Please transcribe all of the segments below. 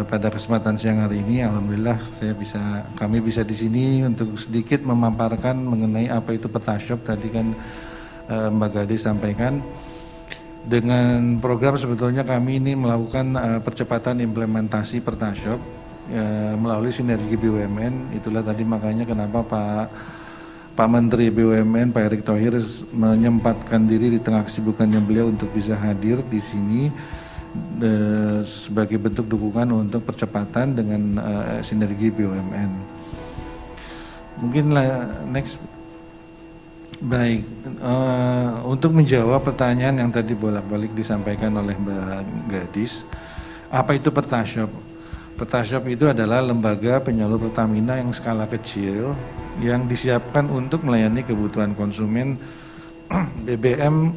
pada kesempatan siang hari ini, alhamdulillah kami bisa di sini untuk sedikit memaparkan mengenai apa itu PetaShop. Tadi kan Mbak Gadis sampaikan, dengan program sebetulnya kami ini melakukan percepatan implementasi PetaShop melalui sinergi BUMN. Itulah tadi makanya kenapa Pak Menteri BUMN Pak Erick Thohir menyempatkan diri di tengah kesibukannya beliau untuk bisa hadir di sini sebagai bentuk dukungan untuk percepatan dengan sinergi BUMN. Mungkin next. Baik, untuk menjawab pertanyaan yang tadi bolak-balik disampaikan oleh Mbak Gadis, apa itu PetaShop? PetaShop itu adalah lembaga penyalur Pertamina yang skala kecil yang disiapkan untuk melayani kebutuhan konsumen BBM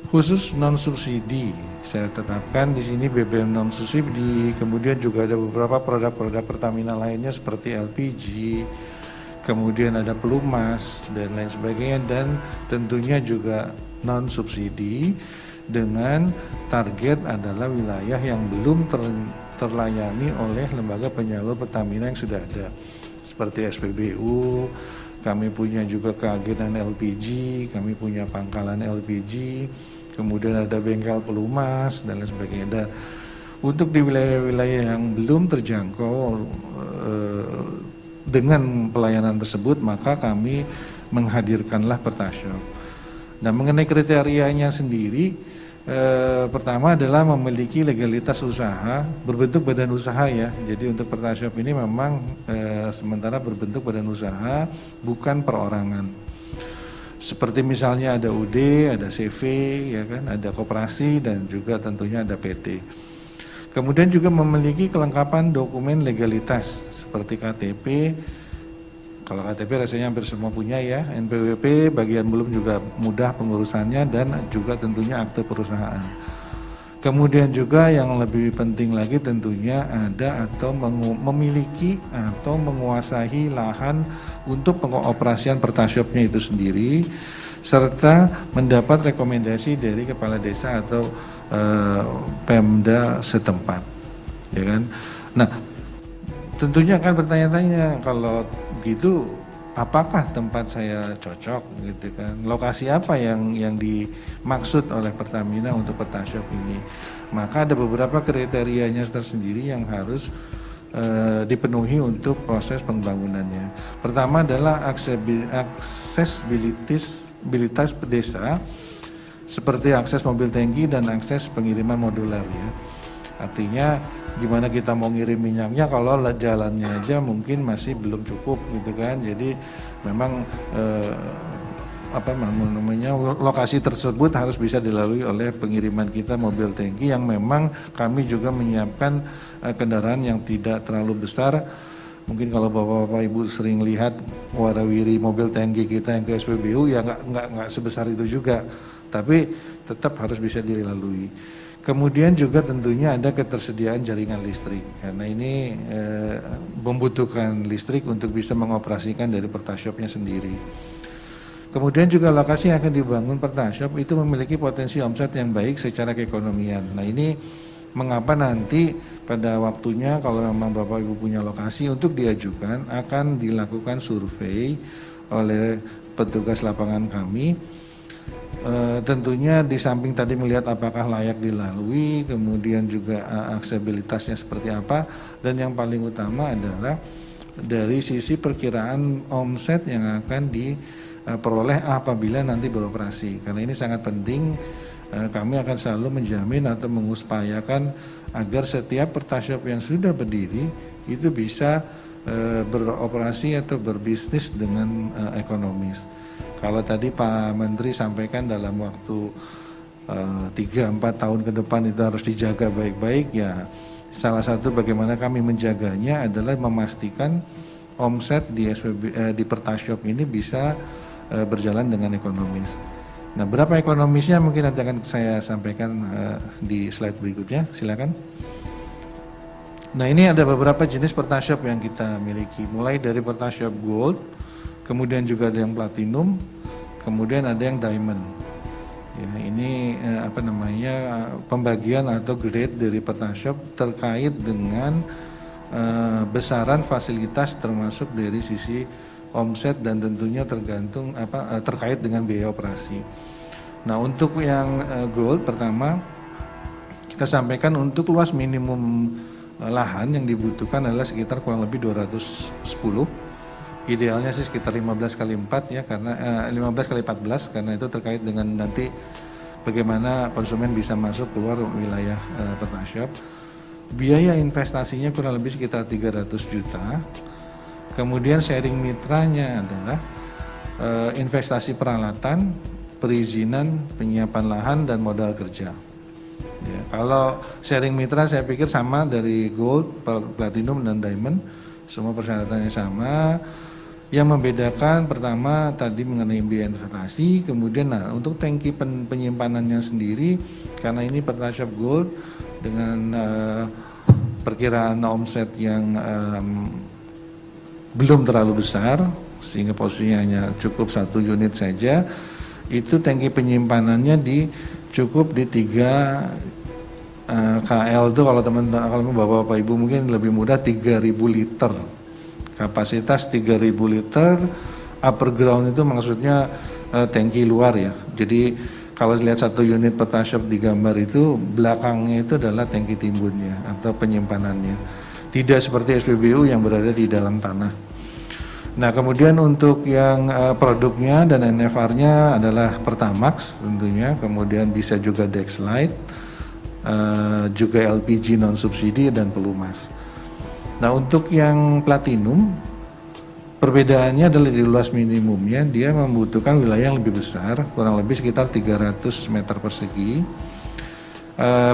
khusus non subsidi. Saya tetapkan di sini BBM non subsidi, kemudian juga ada beberapa produk-produk Pertamina lainnya seperti LPG, kemudian ada pelumas dan lain sebagainya, dan tentunya juga non subsidi dengan target adalah wilayah yang belum terlayani oleh lembaga penyalur Pertamina yang sudah ada seperti SPBU. Kami punya juga keagenan LPG, kami punya pangkalan LPG, kemudian ada bengkel pelumas dan lain sebagainya. Dan untuk di wilayah-wilayah yang belum terjangkau dengan pelayanan tersebut, maka kami menghadirkanlah PetaShop. Nah, mengenai kriterianya sendiri, pertama adalah memiliki legalitas usaha berbentuk badan usaha ya. Jadi untuk PetaShop ini memang sementara berbentuk badan usaha, bukan perorangan. Seperti misalnya ada UD, ada CV, ya kan, ada koperasi dan juga tentunya ada PT. Kemudian juga memiliki kelengkapan dokumen legalitas seperti KTP. Kalau KTP rasanya hampir semua punya ya. NPWP bagian belum juga mudah pengurusannya, dan juga tentunya akte perusahaan. Kemudian juga yang lebih penting lagi tentunya ada atau memiliki atau menguasai lahan untuk pengoperasian PetaShop-nya itu sendiri, serta mendapat rekomendasi dari kepala desa atau Pemda setempat, ya kan. Nah, tentunya akan bertanya-tanya, kalau gitu apakah tempat saya cocok gitu kan, lokasi apa yang dimaksud oleh Pertamina untuk PetaShop ini. Maka ada beberapa kriterianya tersendiri yang harus dipenuhi untuk proses pembangunannya. Pertama adalah aksesibilitas desa, seperti akses mobil tangki dan akses pengiriman modular ya. Artinya gimana kita mau ngirim minyaknya kalau jalannya aja mungkin masih belum cukup gitu kan. Jadi memang lokasi tersebut harus bisa dilalui oleh pengiriman kita mobil tangki, yang memang kami juga menyiapkan kendaraan yang tidak terlalu besar. Mungkin kalau bapak-bapak ibu sering lihat warawiri mobil tangki kita yang ke SPBU ya nggak sebesar itu juga, tapi tetap harus bisa dilalui. Kemudian juga tentunya ada ketersediaan jaringan listrik, karena ini membutuhkan listrik untuk bisa mengoperasikan dari PetaShop-nya sendiri. Kemudian juga lokasi yang akan dibangun PetaShop itu memiliki potensi omset yang baik secara keekonomian. Nah, ini mengapa nanti pada waktunya kalau memang Bapak Ibu punya lokasi untuk diajukan, akan dilakukan survei oleh petugas lapangan kami. Tentunya di samping tadi melihat apakah layak dilalui, kemudian juga aksesibilitasnya seperti apa, dan yang paling utama adalah dari sisi perkiraan omset yang akan diperoleh apabila nanti beroperasi. Karena ini sangat penting, kami akan selalu menjamin atau mengupayakan agar setiap PetaShop yang sudah berdiri itu bisa beroperasi atau berbisnis dengan ekonomis. Kalau tadi Pak Menteri sampaikan dalam waktu 3-4 tahun ke depan itu harus dijaga baik-baik, ya salah satu bagaimana kami menjaganya adalah memastikan omset di PetaShop ini bisa berjalan dengan ekonomis. Nah, berapa ekonomisnya mungkin nanti akan saya sampaikan di slide berikutnya, silakan. Nah, ini ada beberapa jenis PetaShop yang kita miliki, mulai dari PetaShop Gold, kemudian juga ada yang Platinum, kemudian ada yang Diamond. Ya, ini pembagian atau grade dari Pertashop terkait dengan besaran fasilitas termasuk dari sisi omset dan tentunya tergantung terkait dengan biaya operasi. Nah, untuk yang gold pertama kita sampaikan untuk luas minimum lahan yang dibutuhkan adalah sekitar kurang lebih 210. Idealnya sih sekitar 15 kali 4 ya, karena 15 kali 14 karena itu terkait dengan nanti bagaimana konsumen bisa masuk keluar wilayah Pertashop. Biaya investasinya kurang lebih sekitar 300 juta. Kemudian sharing mitranya adalah investasi peralatan, perizinan, penyiapan lahan dan modal kerja. Ya, kalau sharing mitra saya pikir sama dari gold, platinum dan diamond, semua persyaratannya sama. Yang membedakan pertama tadi mengenai biaya investasi, kemudian untuk tangki penyimpanannya sendiri karena ini Pertashop Gold dengan perkiraan omset yang belum terlalu besar sehingga posisinya hanya cukup 1 unit saja, itu tangki penyimpanannya cukup di 3 KL itu kalau teman-teman, kalau bapak-bapak ibu mungkin lebih mudah 3.000 liter. Kapasitas 3.000 liter, upper ground itu maksudnya tangki luar ya. Jadi kalau lihat 1 unit Pertashop di gambar itu, belakangnya itu adalah tangki timbunnya atau penyimpanannya. Tidak seperti SPBU yang berada di dalam tanah. Nah, kemudian untuk yang produknya dan NFR-nya adalah Pertamax tentunya, kemudian bisa juga Dexlite, juga LPG non subsidi dan pelumas. Nah, untuk yang platinum perbedaannya adalah di luas minimumnya dia membutuhkan wilayah yang lebih besar, kurang lebih sekitar 300 meter persegi.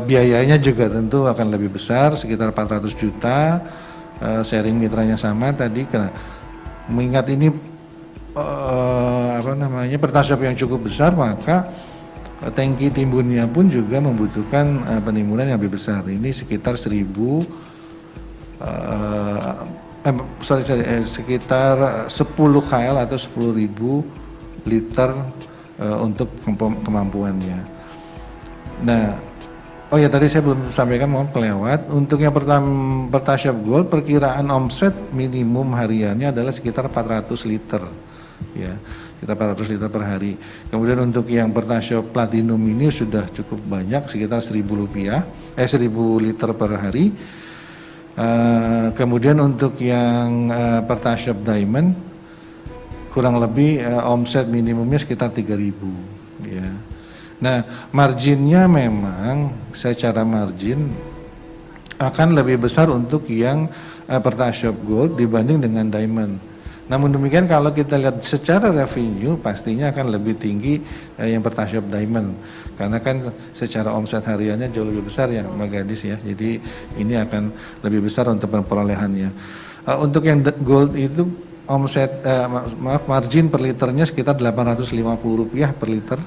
Biayanya juga tentu akan lebih besar, sekitar 400 juta. Sharing mitranya sama tadi, karena mengingat ini Pertashop yang cukup besar, maka tangki timbunnya pun juga membutuhkan penimbunan yang lebih besar. Ini sekitar sekitar 10 KL atau 10.000 liter untuk kemampuannya. Nah, oh ya tadi saya belum sampaikan, mohon kelewat. Untuk yang Pertashop Gold perkiraan omset minimum hariannya adalah sekitar 400 liter. Ya, sekitar 400 liter per hari. Kemudian untuk yang Pertashop Platinum ini sudah cukup banyak, sekitar 1.000 liter per hari. Kemudian untuk yang Pertashop Diamond kurang lebih omset minimumnya sekitar 3.000 ya. Nah, marginnya memang secara margin akan lebih besar untuk yang Pertashop Gold dibanding dengan Diamond. Namun demikian kalau kita lihat secara revenue pastinya akan lebih tinggi yang Pertashop Diamond, karena kan secara omset hariannya jauh lebih besar ya Mbak Gadis ya, jadi ini akan lebih besar untuk perolehannya. Untuk yang gold itu omset margin per liternya sekitar Rp850 per liter.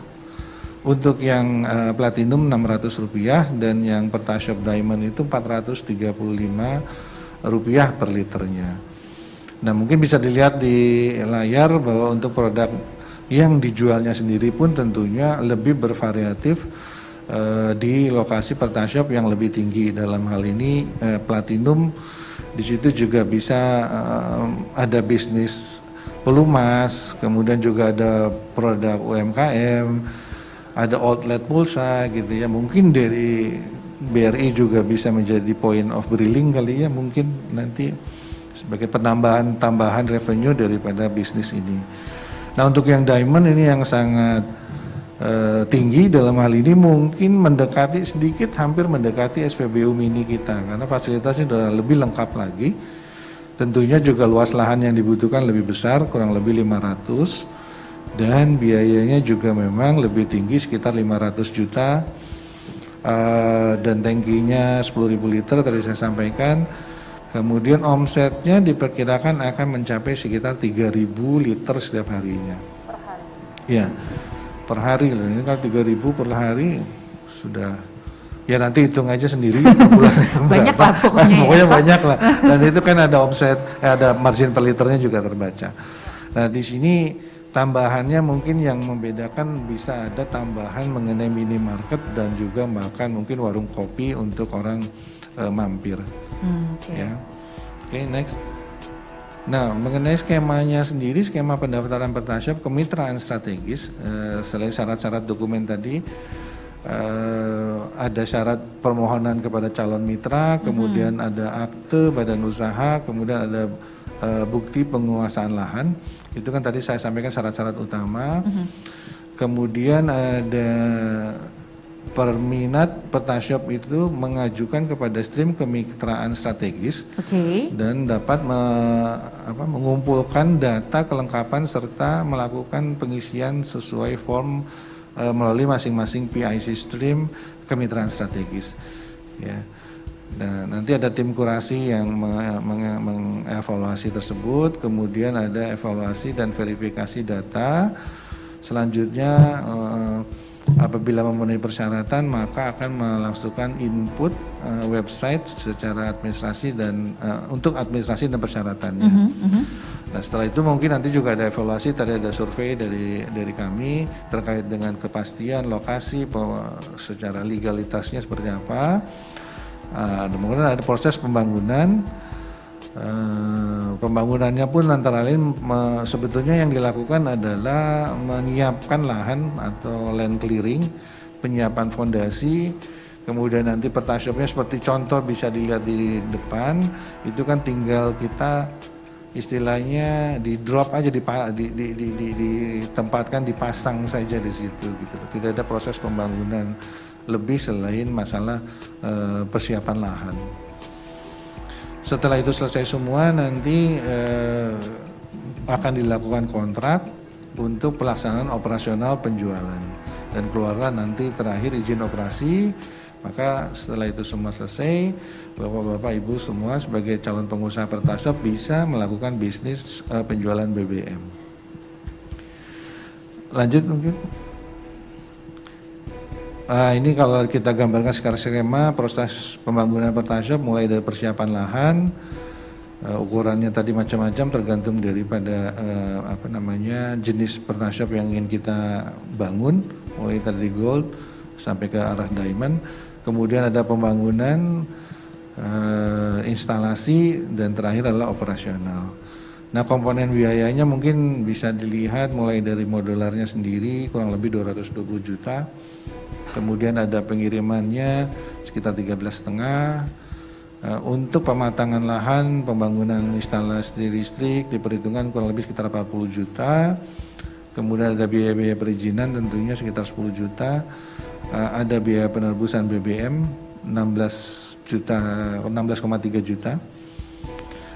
Untuk yang platinum Rp600 dan yang Pertashop Diamond itu Rp435 per liternya. Nah, mungkin bisa dilihat di layar bahwa untuk produk yang dijualnya sendiri pun tentunya lebih bervariatif di lokasi Pertashop yang lebih tinggi. Dalam hal ini platinum, di situ juga bisa ada bisnis pelumas, kemudian juga ada produk UMKM, ada outlet pulsa gitu ya. Mungkin dari BRI juga bisa menjadi point of drilling kali ya, mungkin nanti sebagai tambahan revenue daripada bisnis ini. Nah, untuk yang diamond ini yang sangat tinggi dalam hal ini mungkin hampir mendekati SPBU mini kita, karena fasilitasnya sudah lebih lengkap lagi. Tentunya juga luas lahan yang dibutuhkan lebih besar, kurang lebih 500, dan biayanya juga memang lebih tinggi sekitar 500 juta, dan tangkinya 10.000 liter tadi saya sampaikan. Kemudian omsetnya diperkirakan akan mencapai sekitar 3.000 liter setiap harinya. Per hari? Ya, per hari. Ini kalau 3.000 per hari sudah, ya nanti hitung aja sendiri. Banyak lah pokoknya. Pokoknya banyak lah. Dan itu kan ada omset, ada margin per liternya juga terbaca. Nah, di sini tambahannya mungkin yang membedakan bisa ada tambahan mengenai minimarket dan juga bahkan mungkin warung kopi untuk orang mampir. Okay. Ya. Oke, next. Nah, mengenai skemanya sendiri, skema pendaftaran Pertashop kemitraan strategis, selain syarat-syarat dokumen tadi, ada syarat permohonan kepada calon mitra, kemudian ada akte badan usaha, kemudian ada bukti penguasaan lahan. Itu kan tadi saya sampaikan syarat-syarat utama. Kemudian ada perminat Pertashop itu mengajukan kepada stream kemitraan strategis dan dapat mengumpulkan data kelengkapan serta melakukan pengisian sesuai form melalui masing-masing PIC stream kemitraan strategis. Ya. Nah, nanti ada tim kurasi yang mengevaluasi tersebut, kemudian ada evaluasi dan verifikasi data. Selanjutnya apabila memenuhi persyaratan maka akan melangsungkan input website secara administrasi dan untuk administrasi dan persyaratannya. Nah, setelah itu mungkin nanti juga ada evaluasi, tadi ada survei dari kami terkait dengan kepastian lokasi, secara legalitasnya seperti apa. Kemudian ada proses pembangunan. Pembangunannya pun antara lain sebetulnya yang dilakukan adalah menyiapkan lahan atau land clearing, penyiapan fondasi, kemudian nanti Pertashopnya seperti contoh bisa dilihat di depan, itu kan tinggal kita istilahnya di drop aja, ditempatkan, dipasang saja di situ gitu. Tidak ada proses pembangunan lebih selain masalah persiapan lahan. Setelah itu selesai semua nanti akan dilakukan kontrak untuk pelaksanaan operasional penjualan dan keluarlah nanti terakhir izin operasi. Maka setelah itu semua selesai, Bapak-bapak Ibu semua sebagai calon pengusaha Pertashop bisa melakukan bisnis penjualan BBM. Lanjut mungkin. Ini kalau kita gambarkan secara skema proses pembangunan Pertashop mulai dari persiapan lahan, ukurannya tadi macam-macam tergantung daripada jenis Pertashop yang ingin kita bangun, mulai dari gold sampai ke arah diamond. Kemudian ada pembangunan, instalasi, dan terakhir adalah operasional. Nah, komponen biayanya mungkin bisa dilihat mulai dari modularnya sendiri kurang lebih 220 juta. Kemudian ada pengirimannya sekitar 13,5. Untuk pematangan lahan, pembangunan instalasi listrik diperhitungkan kurang lebih sekitar 40 juta. Kemudian ada biaya-biaya perizinan tentunya sekitar 10 juta. Ada biaya penerbusan BBM 16,3 juta.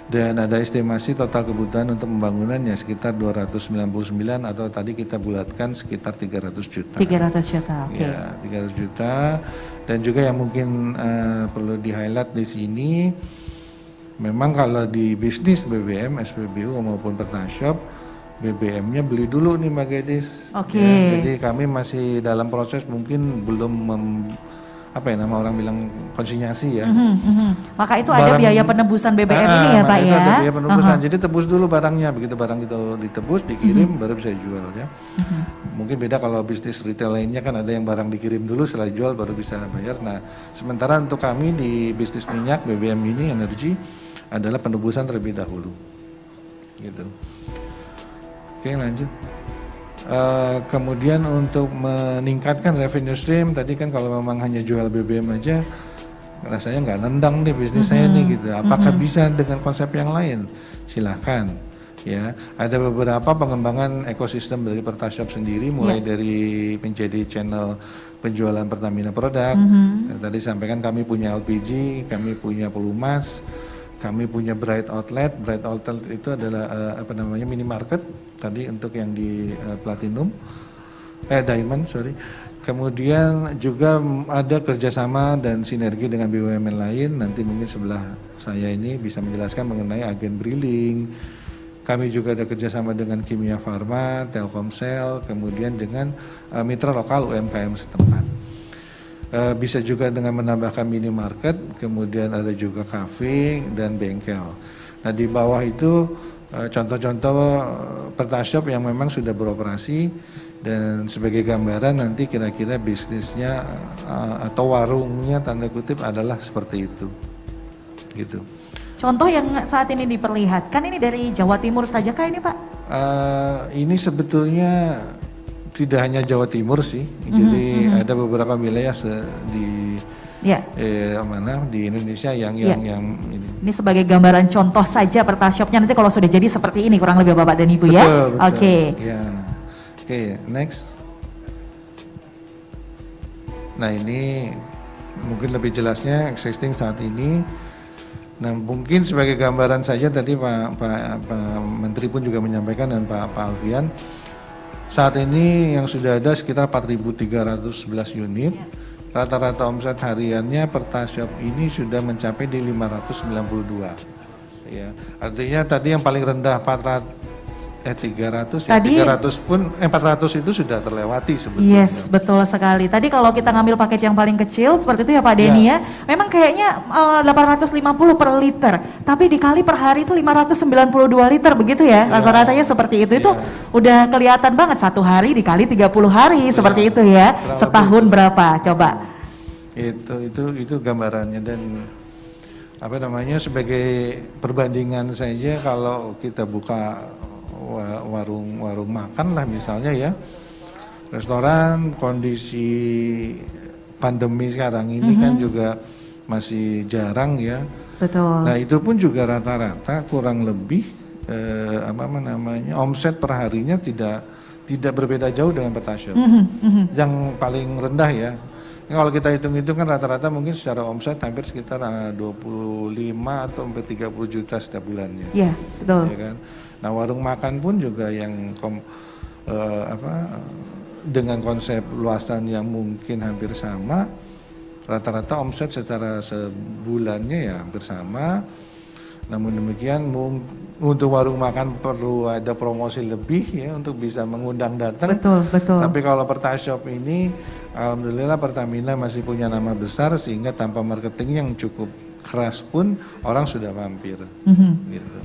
Dan ada estimasi total kebutuhan untuk pembangunannya sekitar 299 atau tadi kita bulatkan sekitar 300 juta. 300 juta, oke. Ya, 300 juta. Dan juga yang mungkin perlu di-highlight di sini, memang kalau di bisnis BBM, SPBU maupun Pertashop, BBM-nya beli dulu nih Mbak Gedis. Oke. Ya, jadi kami masih dalam proses mungkin belum orang bilang konsinyasi ya. Maka itu ada biaya penebusan BBM ini ya Pak itu ya? Ada biaya penebusan, jadi tebus dulu barangnya, begitu barang itu ditebus, dikirim, baru bisa jual ya. Mungkin beda kalau bisnis retail lainnya kan ada yang barang dikirim dulu, setelah jual baru bisa bayar. Nah, sementara untuk kami di bisnis minyak BBM ini energi adalah penebusan terlebih dahulu. Gitu. Oke, lanjut. Kemudian untuk meningkatkan revenue stream, tadi kan kalau memang hanya jual BBM aja rasanya nggak nendang nih bisnis saya nih gitu. Apakah bisa dengan konsep yang lain? Silahkan ya. Ada beberapa pengembangan ekosistem dari Pertashop sendiri, mulai dari menjadi channel penjualan Pertamina produk. Tadi sampaikan kami punya LPG, kami punya pelumas, kami punya Bright Outlet. Bright Outlet itu adalah minimarket tadi untuk yang di Platinum, Diamond, sorry. Kemudian juga ada kerjasama dan sinergi dengan BUMN lain. Nanti mungkin sebelah saya ini bisa menjelaskan mengenai agen Briling. Kami juga ada kerjasama dengan Kimia Farma, Telkomsel, kemudian dengan mitra lokal UMKM setempat. Bisa juga dengan menambahkan minimarket, kemudian ada juga kafe dan bengkel. Nah, di bawah itu contoh-contoh PertaShop yang memang sudah beroperasi, dan sebagai gambaran nanti kira-kira bisnisnya atau warungnya tanda kutip adalah seperti itu, gitu. Contoh yang saat ini diperlihatkan ini dari Jawa Timur saja kah ini Pak? Ini sebetulnya tidak hanya Jawa Timur sih, jadi ada beberapa wilayah di di Indonesia yang ini sebagai gambaran contoh saja PertaShopnya, nanti kalau sudah jadi seperti ini kurang lebih Bapak dan Ibu. Betul, ya. Oke. Ya. Oke, next. Nah ini mungkin lebih jelasnya existing saat ini. Nah mungkin sebagai gambaran saja tadi Pak Menteri pun juga menyampaikan, dan Pak Alfian, saat ini yang sudah ada sekitar 4.311 unit. Rata-rata omset hariannya PertaShop ini sudah mencapai di 592. Ya, artinya tadi yang paling rendah 300 ya, tadi, 300 pun 400 itu sudah terlewati sebetulnya. Yes, betul sekali. Tadi kalau kita ngambil paket yang paling kecil seperti itu ya Pak Denny ya, memang kayaknya 850 per liter, tapi dikali per hari itu 592 liter begitu ya, rata-ratanya seperti itu. Itu udah kelihatan banget, satu hari dikali 30 hari seperti itu ya, setahun berapa coba? Itu gambarannya. Dan apa namanya, sebagai perbandingan saja, kalau kita buka warung makan lah misalnya ya, restoran, kondisi pandemi sekarang ini kan juga masih jarang ya. Betul. Nah itu pun juga rata-rata kurang lebih omset per harinya tidak berbeda jauh dengan PertaShop. Yang paling rendah ya. Kalau kita hitung-hitung kan rata-rata mungkin secara omset hampir sekitar 25 atau sampai 30 juta setiap bulannya. Iya, betul. Ya kan? Nah warung makan pun juga yang dengan konsep luasan yang mungkin hampir sama, rata-rata omset secara sebulannya ya hampir sama. Namun demikian untuk warung makan perlu ada promosi lebih ya untuk bisa mengundang datang. Betul. Tapi kalau PertaShop ini, alhamdulillah Pertamina masih punya nama besar, sehingga tanpa marketing yang cukup keras pun orang sudah mampir. Gitu.